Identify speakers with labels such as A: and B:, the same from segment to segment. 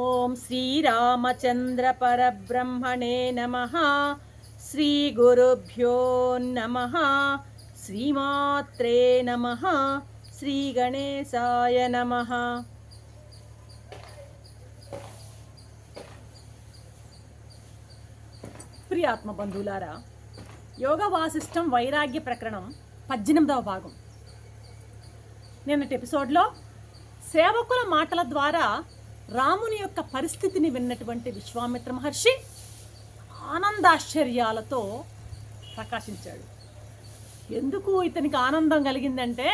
A: ఓం శ్రీరామచంద్ర పరబ్రహ్మణే నమః. శ్రీ గురుభ్యో నమః. శ్రీమాత్రే నమః. శ్రీ గణేశాయ నమః. ప్రియాత్మ బంధువులారా, యోగ వాసిష్టం వైరాగ్య ప్రకరణం 18వ భాగం. నిన్నటి ఎపిసోడ్లో సేవకుల మాటల ద్వారా రాముని యొక్క పరిస్థితిని విన్నటువంటి విశ్వామిత్ర మహర్షి ఆనందాశ్చర్యాలతో ప్రకాశించాడు. ఎందుకు ఇతనికి ఆనందం కలిగిందంటే,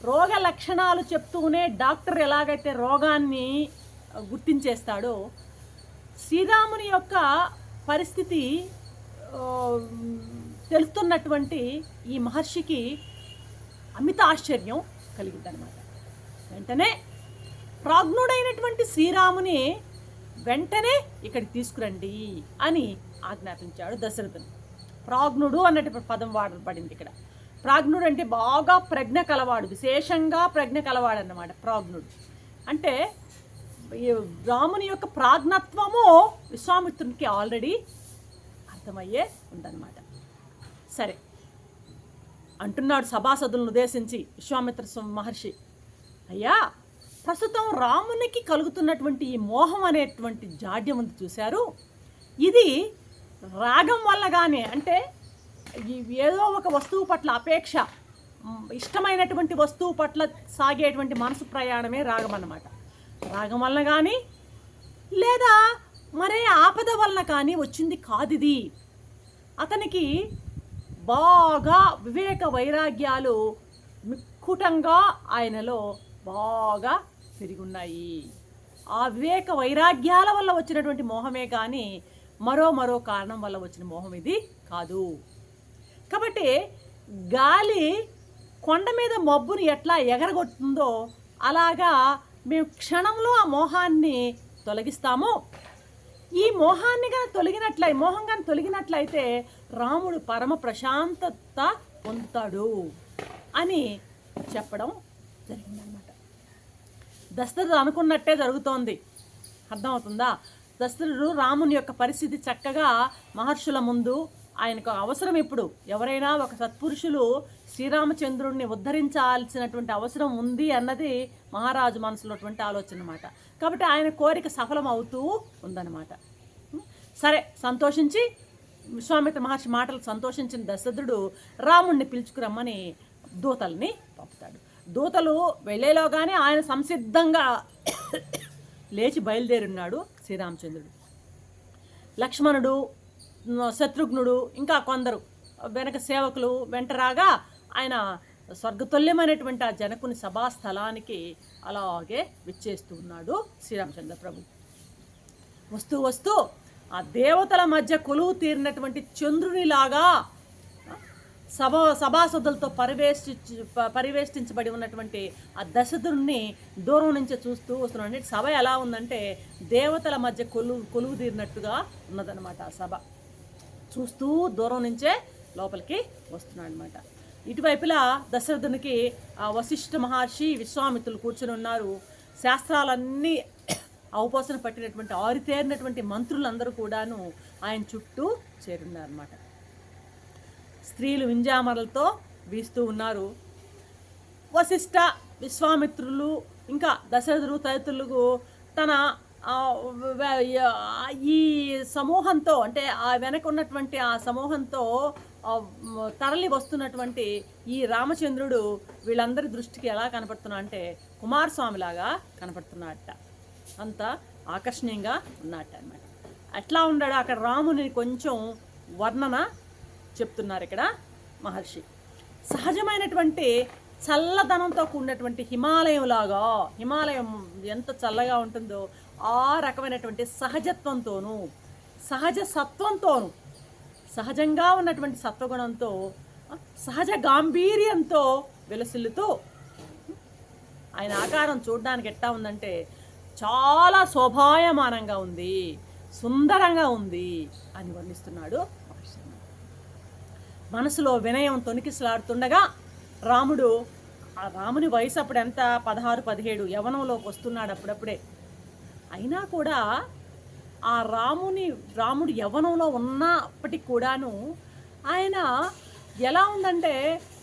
A: రోగ లక్షణాలు చెప్తూనే డాక్టర్ ఎలాగైతే రోగాన్ని గుర్తించేస్తాడో, శ్రీరాముని యొక్క పరిస్థితి తెలుస్తున్నటువంటి ఈ మహర్షికి అమిత ఆశ్చర్యం కలిగిందనమాట. వెంటనే ప్రాజ్ఞుడైనటువంటి శ్రీరాముని వెంటనే ఇక్కడికి తీసుకురండి అని ఆజ్ఞాపించాడు దశరథుని. ప్రాజ్ఞుడు అన్నట్టు పదం వాడబడింది ఇక్కడ. ప్రాజ్ఞుడు అంటే బాగా ప్రజ్ఞ కలవాడు, విశేషంగా ప్రజ్ఞ కలవాడు అన్నమాట. ప్రాజ్ఞుడు అంటే రాముని యొక్క ప్రాజ్ఞత్వము విశ్వామిత్రునికి ఆల్రెడీ అర్థమయ్యే ఉందన్నమాట. సరే అంటున్నాడు సభాసదులను ఉద్దేశించి విశ్వామిత్ర మహర్షి, అయ్యా, ప్రస్తుతం రామునికి కలుగుతున్నటువంటి ఈ మోహం అనేటువంటి జాడ్యం ఉంది చూశారు, ఇది రాగం వల్ల కానీ, అంటే ఏదో ఒక వస్తువు పట్ల అపేక్ష, ఇష్టమైనటువంటి వస్తువు పట్ల సాగేటువంటి మనసు ప్రయాణమే రాగం అన్నమాట. రాగం వల్ల కానీ లేదా మరే ఆపద వలన కానీ వచ్చింది కాదు ఇది. అతనికి బాగా వివేక వైరాగ్యాలు మిక్కుటంగా ఆయనలో బాగా పెరుగున్నాయి. ఆ వివేక వైరాగ్యాల వల్ల వచ్చినటువంటి మోహమే కానీ మరో కారణం వల్ల వచ్చిన మోహం ఇది కాదు. కాబట్టి గాలి కొండ మీద మబ్బుని ఎట్లా ఎగరగొట్టుందో అలాగా మేము క్షణంలో ఆ మోహాన్ని తొలగిస్తాము. ఈ మోహం కానీ తొలగినట్లయితే రాముడు పరమ ప్రశాంతత పొందుతాడు అని చెప్పడం జరిగిందనమాట. దశరథుడు అనుకున్నట్టే జరుగుతోంది. అర్థమవుతుందా? దశరథుడు రాముని యొక్క పరిస్థితి చక్కగా మహర్షుల ముందు, ఆయనకు అవసరం ఇప్పుడు ఎవరైనా ఒక సత్పురుషులు శ్రీరామచంద్రుడిని ఉద్ధరించాల్సినటువంటి అవసరం ఉంది అన్నది మహారాజు మనసులోటువంటి ఆలోచన అన్నమాట. కాబట్టి ఆయన కోరిక సఫలం అవుతూ ఉందన్నమాట. సరే, సంతోషించి విశ్వామిత్ర మహర్షి మాటలకు సంతోషించిన దశరథుడు రాముణ్ణి పిలుచుకురమ్మని దూతల్ని పంపుతాడు. దూతలు వెళ్ళేలోగానే ఆయన సంసిద్ధంగా లేచి బయలుదేరున్నాడు శ్రీరామచంద్రుడు. లక్ష్మణుడు, శత్రుఘ్నుడు, ఇంకా కొందరు వెనక సేవకులు వెంట రాగా ఆయన స్వర్గతుల్యమైనటువంటి ఆ జనకుని సభాస్థలానికి అలాగే విచ్చేస్తూ ఉన్నాడు శ్రీరామచంద్ర ప్రభు. వస్తూ ఆ దేవతల మధ్య కొలువు తీరినటువంటి చంద్రునిలాగా సభాసదులతో పరివేష్టించబడి ఉన్నటువంటి ఆ దశరథుడిని దూరం నుంచి చూస్తూ వస్తున్నాడు. సభ ఎలా ఉందంటే దేవతల మధ్య కొలువు తీరినట్టుగా ఉన్నదన్నమాట. ఆ సభ చూస్తూ దూరం నుంచే లోపలికి వస్తున్నాడు అనమాట. ఇటువైపులా దశరథునికి ఆ వశిష్ఠ మహర్షి, విశ్వామిత్రులు కూర్చొని ఉన్నారు. శాస్త్రాలన్నీ అవపోసన పట్టినటువంటి ఆరితేరినటువంటి మంత్రులందరూ కూడాను ఆయన చుట్టూ చేరున్నారన్నమాట. స్త్రీలు వింజామరలతో వీస్తూ ఉన్నారు. వశిష్ఠ, విశ్వామిత్రులు, ఇంకా దశరథుడు తదితరులకు తన ఈ సమూహంతో, అంటే ఆ వెనక ఉన్నటువంటి ఆ సమూహంతో తరలి వస్తున్నటువంటి ఈ రామచంద్రుడు వీళ్ళందరి దృష్టికి ఎలా కనపడుతున్నా అంటే కుమారస్వామిలాగా కనపడుతున్నాడట. అంత ఆకర్షణీయంగా ఉన్నట్ట అన్నమాట. అట్లా ఉన్నాడు. అక్కడ రాముని కొంచెం వర్ణన చెప్తున్నారు ఇక్కడ మహర్షి. సహజమైనటువంటి చల్లదనంతో కూడినటువంటి హిమాలయంలాగా, హిమాలయం ఎంత చల్లగా ఉంటుందో ఆ రకమైనటువంటి సహజత్వంతోనూ, సహజ సత్వంతోనూ, సహజంగా ఉన్నటువంటి సత్వగుణంతో, సహజ గాంభీర్యంతో విలసిల్లుతూ ఆయన ఆకారం చూడడానికి ఎట్టా ఉందంటే చాలా శోభాయమానంగా ఉంది, సుందరంగా ఉంది అని వర్ణిస్తున్నాడు మహర్షి. మనసులో వినయం తొణికిసలాడుతుండగా రాముడు రాముని వయసు అప్పుడు ఎంత 16-17 యవనంలోకి వస్తున్నాడు అప్పుడప్పుడే. అయినా కూడా ఆ రాముడు యవ్వనంలో ఉన్నప్పటికి కూడాను ఆయన ఎలా ఉందంటే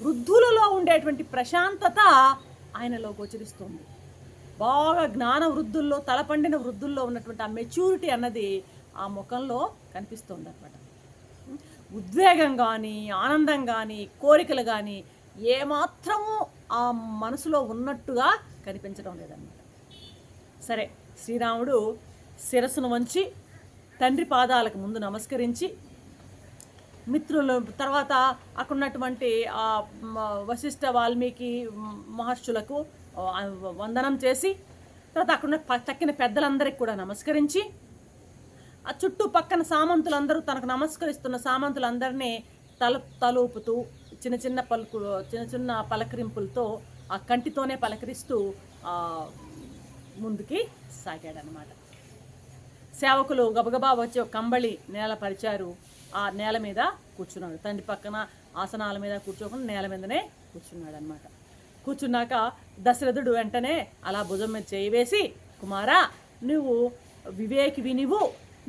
A: వృద్ధులలో ఉండేటువంటి ప్రశాంతత ఆయనలో గోచరిస్తుంది. బాగా జ్ఞాన వృద్ధుల్లో, తలపండిన వృద్ధుల్లో ఉన్నటువంటి ఆ మెచ్యూరిటీ అన్నది ఆ ముఖంలో కనిపిస్తుంది అనమాట. ఉద్వేగం కానీ, ఆనందం కానీ, కోరికలు కానీ ఏమాత్రము ఆ మనసులో ఉన్నట్టుగా కనిపించడం లేదన్నమాట. సరే, శ్రీరాముడు శిరస్సును వంచి తండ్రి పాదాలకు ముందు నమస్కరించి, మిత్రులు తర్వాత అక్కడ ఉన్నటువంటి వశిష్ఠ వాల్మీకి మహర్షులకు వందనం చేసి, తర్వాత అక్కడ తక్కిన పెద్దలందరికీ కూడా నమస్కరించి, ఆ చుట్టుపక్కన సామంతులందరూ తనకు నమస్కరిస్తున్న సామంతులందరినీ తలూపుతూ చిన్న చిన్న పలకరింపులతో ఆ కంటితోనే పలకరిస్తూ ముందుకి సాగాడనమాట. సేవకులు గబగబా వచ్చి ఒక కంబళి నేల పరిచారు. ఆ నేల మీద కూర్చున్నాడు. తండ్రి పక్కన ఆసనాల మీద కూర్చోకుండా నేల మీదనే కూర్చున్నాడు అనమాట. కూర్చున్నాక దశరథుడు వెంటనే అలా భుజం మీద చేయి వేసి, కుమారా, నువ్వు వివేకివి,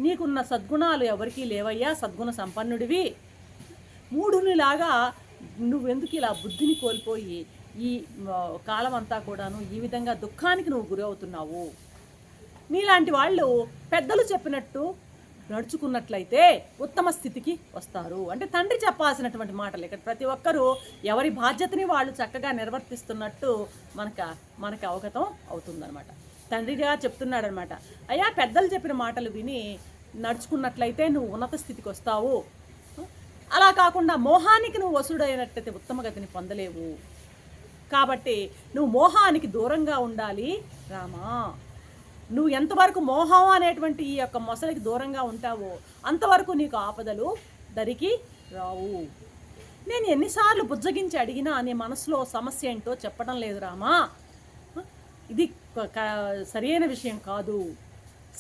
A: నీకున్న సద్గుణాలు ఎవరికీ లేవయ్యా, సద్గుణ సంపన్నుడివి. మూఢునిలాగా నువ్వెందుకు ఇలా బుద్ధిని కోల్పోయి ఈ కాలం అంతా కూడాను ఈ విధంగా దుఃఖానికి నువ్వు గురి అవుతున్నావు? నీలాంటి వాళ్ళు పెద్దలు చెప్పినట్టు నడుచుకున్నట్లయితే ఉత్తమ స్థితికి వస్తారు. అంటే తండ్రి చెప్పాల్సినటువంటి మాటలు ఇక్కడ ప్రతి ఒక్కరూ ఎవరి బాధ్యతని వాళ్ళు చక్కగా నిర్వర్తిస్తున్నట్టు మనకు అవగతం అవుతుందన్నమాట. తండ్రిగా చెప్తున్నాడనమాట, అయ్యా, పెద్దలు చెప్పిన మాటలు విని నడుచుకున్నట్లయితే నువ్వు ఉన్నత స్థితికి వస్తావు. అలా కాకుండా మోహానికి నువ్వు వసుడైనట్లయితే ఉత్తమ గతిని పొందలేవు. కాబట్టి నువ్వు మోహానికి దూరంగా ఉండాలి రామా. నువ్వు ఎంతవరకు మోహం అనేటువంటి ఈ యొక్క మొసలికి దూరంగా ఉంటావో అంతవరకు నీకు ఆపదలు దరికి రావు. నేను ఎన్నిసార్లు బుజ్జగించి అడిగినా నీ మనసులో సమస్య ఏంటో చెప్పడం లేదు రామా. ఇది సరైన విషయం కాదు.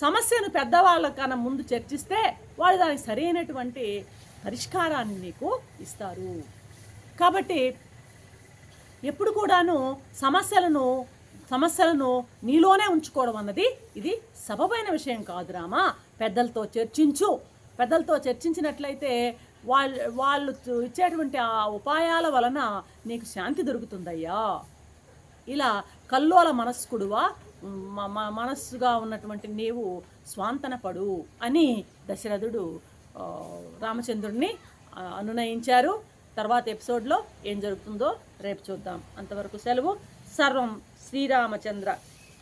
A: సమస్యను పెద్దవాళ్ళ కన్నా ముందు చర్చిస్తే వాళ్ళు దానికి సరైనటువంటి పరిష్కారాన్ని నీకు ఇస్తారు. కాబట్టి ఎప్పుడు కూడాను సమస్యలను నీలోనే ఉంచుకోవడం అన్నది ఇది సబబైన విషయం కాదు రామా. పెద్దలతో చర్చించినట్లయితే వాళ్ళు ఇచ్చేటువంటి ఆ ఉపాయాల వలన నీకు శాంతి దొరుకుతుందయ్యా. ఇలా కల్లోల మనస్కుడువా, మనస్సుగా ఉన్నటువంటి నీవు స్వాంతన పడు అని దశరథుడు రామచంద్రుడిని అనునయించారు. తర్వాత ఎపిసోడ్లో ఏం జరుగుతుందో రేపు చూద్దాం. అంతవరకు సెలవు. సర్వం శ్రీరామచంద్ర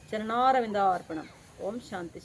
A: చరణారవిందార్పణం. ఓం శాంతి.